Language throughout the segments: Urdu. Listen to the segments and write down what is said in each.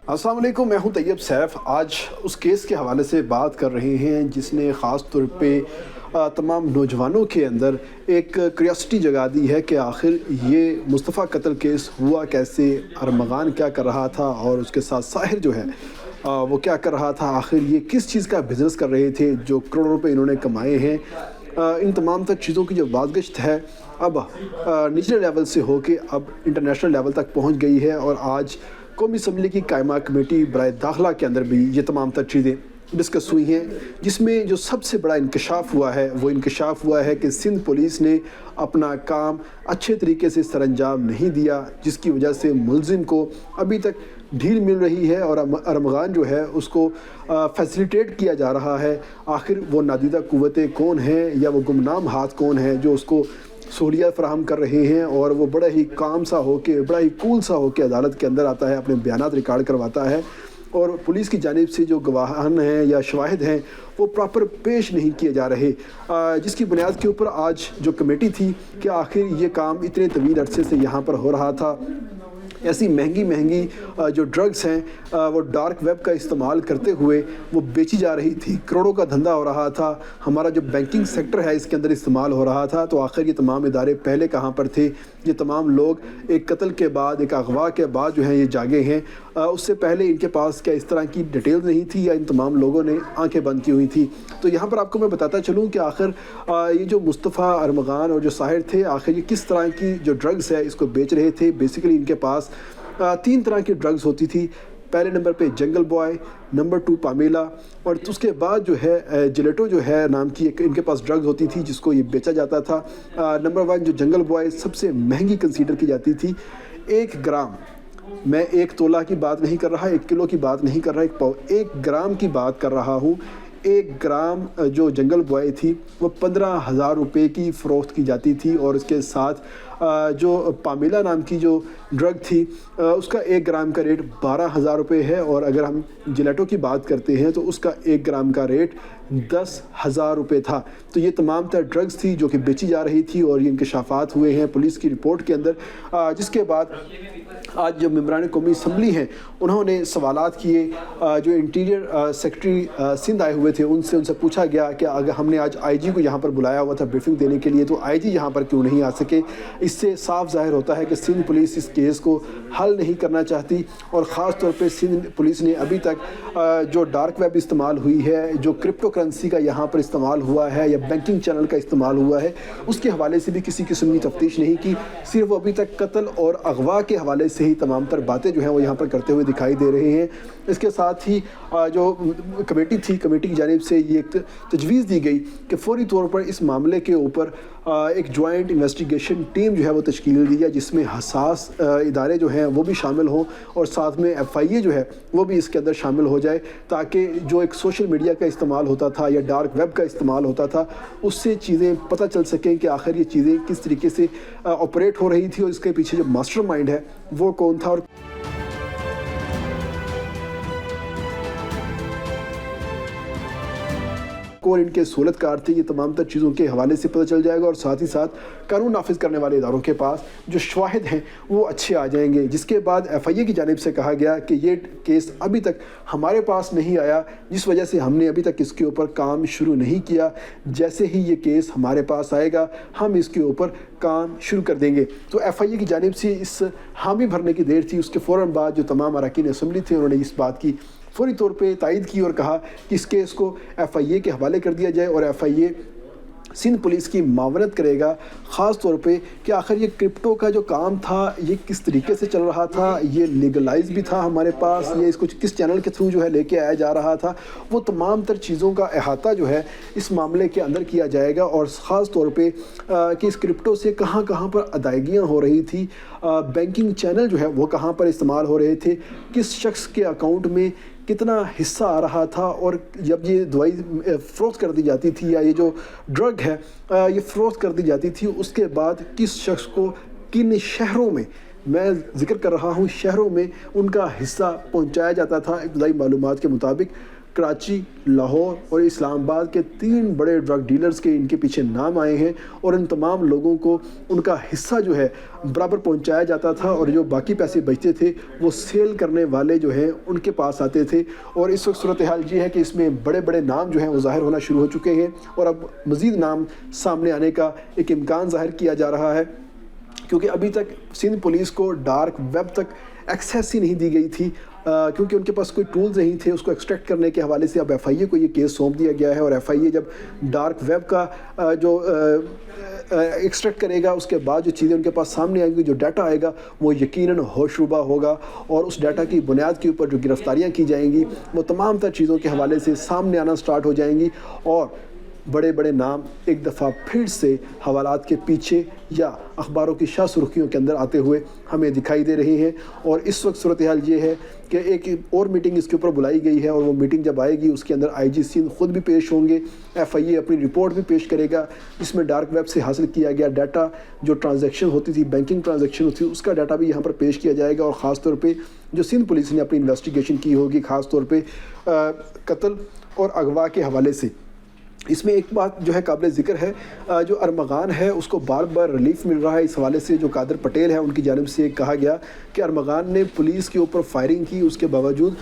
السلام علیکم، میں ہوں طیب سیف۔ آج اس کیس کے حوالے سے بات کر رہے ہیں جس نے خاص طور پہ تمام نوجوانوں کے اندر ایک کریوسٹی جگا دی ہے کہ آخر یہ مصطفیٰ قتل کیس ہوا کیسے، ارمغان کیا کر رہا تھا اور اس کے ساتھ ساحر جو ہے وہ کیا کر رہا تھا، آخر یہ کس چیز کا بزنس کر رہے تھے جو کروڑوں روپے انہوں نے کمائے ہیں۔ ان تمام تر چیزوں کی جو بازگشت ہے اب نیشنل لیول سے ہو کے اب انٹرنیشنل لیول تک پہنچ گئی ہے، اور آج قومی اسمبلی کی قائمہ کمیٹی برائے داخلہ کے اندر بھی یہ تمام تر چیزیں ڈسکس ہوئی ہیں، جس میں جو سب سے بڑا انکشاف ہوا ہے وہ انکشاف ہوا ہے کہ سندھ پولیس نے اپنا کام اچھے طریقے سے سر انجام نہیں دیا، جس کی وجہ سے ملزم کو ابھی تک ڈھیل مل رہی ہے اور ارمغان جو ہے اس کو فیسیلیٹیٹ کیا جا رہا ہے۔ آخر وہ نادیدہ قوتیں کون ہیں یا وہ گمنام ہاتھ کون ہیں جو اس کو سہولیات فراہم کر رہے ہیں، اور وہ بڑا ہی کام سا ہو کے، بڑا ہی کول سا ہو کے عدالت کے اندر آتا ہے، اپنے بیانات ریکارڈ کرواتا ہے، اور پولیس کی جانب سے جو گواہان ہیں یا شواہد ہیں وہ پراپر پیش نہیں کیے جا رہے، جس کی بنیاد کے اوپر آج جو کمیٹی تھی کہ آخر یہ کام اتنے طویل عرصے سے یہاں پر ہو رہا تھا، ایسی مہنگی جو ڈرگز ہیں وہ ڈارک ویب کا استعمال کرتے ہوئے وہ بیچی جا رہی تھی، کروڑوں کا دھندا ہو رہا تھا، ہمارا جو بینکنگ سیکٹر ہے اس کے اندر استعمال ہو رہا تھا، تو آخر یہ تمام ادارے پہلے کہاں پر تھے؟ یہ تمام لوگ ایک قتل کے بعد، ایک اغوا کے بعد جو ہیں یہ جاگے ہیں، اس سے پہلے ان کے پاس کیا اس طرح کی ڈیٹیل نہیں تھی یا ان تمام لوگوں نے آنکھیں بند کی ہوئی تھی؟ تو یہاں پر آپ کو میں بتاتا چلوں کہ آخر یہ جو مصطفیٰ، ارمغان اور جو ساحر تھے، آخر یہ کس طرح کی جو ڈرگز ہے اس کو بیچ رہے تھے۔ بیسیکلی ان کے پاس 3 طرح کی ڈرگز ہوتی تھی۔ پہلے نمبر پہ جنگل بوائے، نمبر 2 پامیلا، اور اس کے بعد جو ہے جلیٹو جو ہے نام کی ایک ان کے پاس ڈرگز ہوتی تھی جس کو یہ بیچا جاتا تھا۔ نمبر 1 جو جنگل بوائے سب سے مہنگی کنسیڈر کی جاتی تھی، 1 گرام، میں 1 تولہ کی بات نہیں کر رہا، 1 کلو کی بات نہیں کر رہا، 1 گرام کی بات کر رہا ہوں۔ 1 گرام جو جنگل بوائے تھی وہ 15,000 روپے کی فروخت کی جاتی تھی، اور اس کے ساتھ جو پامیلا نام کی جو ڈرگ تھی اس کا 1 گرام کا ریٹ 12,000 روپے ہے، اور اگر ہم جلیٹو کی بات کرتے ہیں تو اس کا 1 گرام کا ریٹ 10,000 روپے تھا۔ تو یہ تمام تر ڈرگز تھی جو کہ بیچی جا رہی تھی، اور یہ انکشافات ہوئے ہیں پولیس کی رپورٹ کے اندر، جس کے بعد آج جو ممبران قومی اسمبلی ہیں انہوں نے سوالات کیے، جو انٹیریئر سیکرٹری سندھ آئے ہوئے تھے ان سے پوچھا گیا کہ اگر ہم نے آج آئی جی کو یہاں پر بلایا ہوا تھا بریفنگ دینے کے لیے، تو آئی جی یہاں پر کیوں نہیں آ سکے؟ اس سے صاف ظاہر ہوتا ہے کہ سندھ پولیس اس کیس کو حل نہیں کرنا چاہتی، اور خاص طور پہ سندھ پولیس نے ابھی تک جو ڈارک ویب استعمال ہوئی ہے، جو کرپٹو کرنسی کا یہاں پر استعمال ہوا ہے یا بینکنگ چینل کا استعمال ہوا ہے، اس کے حوالے سے بھی کسی قسم کی تفتیش نہیں کی، صرف ابھی تک قتل اور اغوا کے حوالے سے ہی تمام تر باتیں جو ہیں وہ یہاں پر کرتے ہوئے دکھائی دے رہے ہیں۔ اس کے ساتھ ہی جو کمیٹی تھی، کمیٹی کی جانب سے یہ ایک تجویز دی گئی کہ فوری طور پر اس معاملے کے اوپر ایک جوائنٹ انویسٹیگیشن ٹیم جو ہے وہ تشکیل دی جائے، جس میں حساس ادارے جو ہیں وہ بھی شامل ہوں، اور ساتھ میں ایف آئی اے جو ہے وہ بھی اس کے اندر شامل ہو جائے، تاکہ جو ایک سوشل میڈیا کا استعمال ہوتا تھا یا ڈارک ویب کا استعمال ہوتا تھا اس سے چیزیں پتہ چل سکیں کہ آخر یہ چیزیں کس طریقے سے آپریٹ ہو رہی تھی، اور اس کے پیچھے جو ماسٹر مائنڈ ہے وہ کون تھا، اور کون ان کے سہولت کار تھے۔ یہ تمام تر چیزوں کے حوالے سے پتہ چل جائے گا، اور ساتھ ہی ساتھ قانون نافذ کرنے والے اداروں کے پاس جو شواہد ہیں وہ اچھے آ جائیں گے۔ جس کے بعد ایف آئی اے کی جانب سے کہا گیا کہ یہ کیس ابھی تک ہمارے پاس نہیں آیا، جس وجہ سے ہم نے ابھی تک اس کے اوپر کام شروع نہیں کیا، جیسے ہی یہ کیس ہمارے پاس آئے گا ہم اس کے اوپر کام شروع کر دیں گے۔ تو ایف آئی اے کی جانب سے اس حامی بھرنے کی دیر تھی، اس کے فوراً بعد جو تمام اراکین اسمبلی تھے انہوں نے اس بات کی فوری طور پہ تائید کی اور کہا کہ اس کیس کو ایف آئی اے کے حوالے کر دیا جائے، اور ایف آئی اے سندھ پولیس کی معاونت کرے گا، خاص طور پہ کہ آخر یہ کرپٹو کا جو کام تھا یہ کس طریقے سے چل رہا تھا، یہ لیگلائز بھی تھا ہمارے پاس، یہ اس کو کس چینل کے تھرو جو ہے لے کے آیا جا رہا تھا، وہ تمام تر چیزوں کا احاطہ جو ہے اس معاملے کے اندر کیا جائے گا، اور خاص طور پہ کہ اس کرپٹو سے کہاں کہاں پر ادائیگیاں ہو رہی تھی، بینکنگ چینل جو ہے وہ کہاں پر استعمال ہو رہے تھے، کس شخص کے اکاؤنٹ میں کتنا حصہ آ رہا تھا، اور جب یہ دوائی فروخت کر دی جاتی تھی یا یہ جو ڈرگ ہے یہ فروخت کر دی جاتی تھی، اس کے بعد کس شخص کو کن شہروں میں، میں ذکر کر رہا ہوں شہروں میں، ان کا حصہ پہنچایا جاتا تھا۔ ابتدائی معلومات کے مطابق کراچی، لاہور اور اسلام آباد کے 3 بڑے ڈرگ ڈیلرز کے ان کے پیچھے نام آئے ہیں، اور ان تمام لوگوں کو ان کا حصہ جو ہے برابر پہنچایا جاتا تھا، اور جو باقی پیسے بچتے تھے وہ سیل کرنے والے جو ہیں ان کے پاس آتے تھے۔ اور اس وقت صورتحال یہ ہے کہ اس میں بڑے بڑے نام جو ہیں وہ ظاہر ہونا شروع ہو چکے ہیں، اور اب مزید نام سامنے آنے کا ایک امکان ظاہر کیا جا رہا ہے، کیونکہ ابھی تک سندھ پولیس کو ڈارک ویب تک ایکسیس ہی نہیں دی گئی تھی، کیونکہ ان کے پاس کوئی ٹولز نہیں تھے اس کو ایکسٹریکٹ کرنے کے حوالے سے۔ اب ایف آئی اے کو یہ کیس سونپ دیا گیا ہے، اور ایف آئی اے جب ڈارک ویب کا جو ایکسٹریکٹ کرے گا، اس کے بعد جو چیزیں ان کے پاس سامنے آئیں گی، جو ڈیٹا آئے گا وہ یقیناً ہوشربا ہوگا، اور اس ڈیٹا کی بنیاد کے اوپر جو گرفتاریاں کی جائیں گی وہ تمام تر چیزوں کے حوالے سے سامنے آنا سٹارٹ ہو جائیں گی، اور بڑے بڑے نام ایک دفعہ پھر سے حوالات کے پیچھے یا اخباروں کی شاہ سرخیوں کے اندر آتے ہوئے ہمیں دکھائی دے رہے ہیں۔ اور اس وقت صورتحال یہ ہے کہ ایک اور میٹنگ اس کے اوپر بلائی گئی ہے، اور وہ میٹنگ جب آئے گی اس کے اندر آئی جی سندھ خود بھی پیش ہوں گے، ایف آئی اے اپنی رپورٹ بھی پیش کرے گا، جس میں ڈارک ویب سے حاصل کیا گیا ڈیٹا، جو ٹرانزیکشن ہوتی تھی، بینکنگ ٹرانزیکشن ہوتی تھی، اس کا ڈیٹا بھی یہاں پر پیش کیا جائے گا، اور خاص طور پہ جو سندھ پولیس نے اپنی انویسٹیگیشن کی ہوگی خاص طور پہ قتل اور اغوا کے حوالے سے۔ اس میں ایک بات جو ہے قابل ذکر ہے، جو ارمغان ہے اس کو بار بار ریلیف مل رہا ہے، اس حوالے سے جو قادر پٹیل ہے ان کی جانب سے کہا گیا کہ ارمغان نے پولیس کے اوپر فائرنگ کی، اس کے باوجود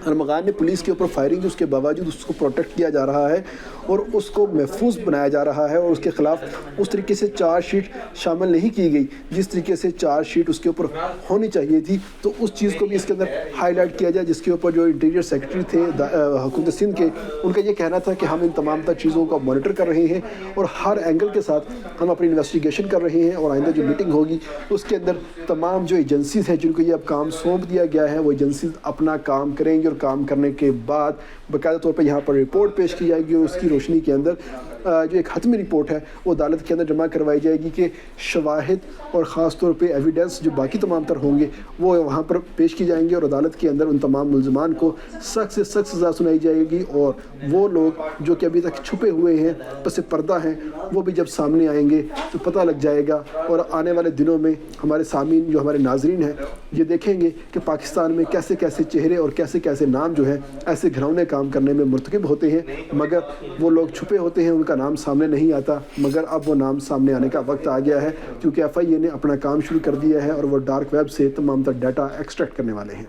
اس کے باوجود اس کو پروٹیکٹ کیا جا رہا ہے اور اس کو محفوظ بنایا جا رہا ہے، اور اس کے خلاف اس طریقے سے چارج شیٹ شامل نہیں کی گئی جس طریقے سے چارج شیٹ اس کے اوپر ہونی چاہیے تھی۔ تو اس چیز کو بھی اس کے اندر ہائی لائٹ کیا جائے، جس کے اوپر جو انٹیریئر سیکرٹری تھے حکومت سندھ کے، ان کا یہ کہنا تھا کہ ہم ان تمام تر چیزوں کو مانیٹر کر رہے ہیں اور ہر اینگل کے ساتھ ہم اپنی انویسٹیگیشن کر رہے ہیں، اور آئندہ جو میٹنگ ہوگی اس کے اندر تمام جو ایجنسیز ہیں جن کو یہ اب کام سونپ دیا گیا ہے وہ ایجنسیز اپنا کام کریں گے، اور کام کرنے کے بعد باقاعدہ طور پر یہاں پر رپورٹ پیش کی جائے گی، اور اس کی روشنی کے اندر جو ایک حتمی رپورٹ ہے وہ عدالت کے اندر جمع کروائی جائے گی کہ شواہد اور خاص طور پہ ایویڈنس جو باقی تمام تر ہوں گے وہ وہاں پر پیش کی جائیں گے، اور عدالت کے اندر ان تمام ملزمان کو سخت سے سخت سزا سنائی جائے گی، اور وہ لوگ جو کہ ابھی تک چھپے ہوئے ہیں پس پردہ ہیں وہ بھی جب سامنے آئیں گے تو پتہ لگ جائے گا۔ اور آنے والے دنوں میں ہمارے سامعین جو ہمارے ناظرین ہیں یہ دیکھیں گے کہ پاکستان میں کیسے کیسے چہرے اور کیسے کیسے نام جو ہیں ایسے گھرونے کام کرنے میں مرتکب ہوتے ہیں، مگر وہ لوگ چھپے ہوتے ہیں، ان کا نام سامنے نہیں آتا، مگر اب وہ نام سامنے آنے کا وقت آ گیا ہے، کیونکہ ایف آئی اے نے اپنا کام شروع کر دیا ہے اور وہ ڈارک ویب سے تمام تر ڈیٹا ایکسٹریکٹ کرنے والے ہیں۔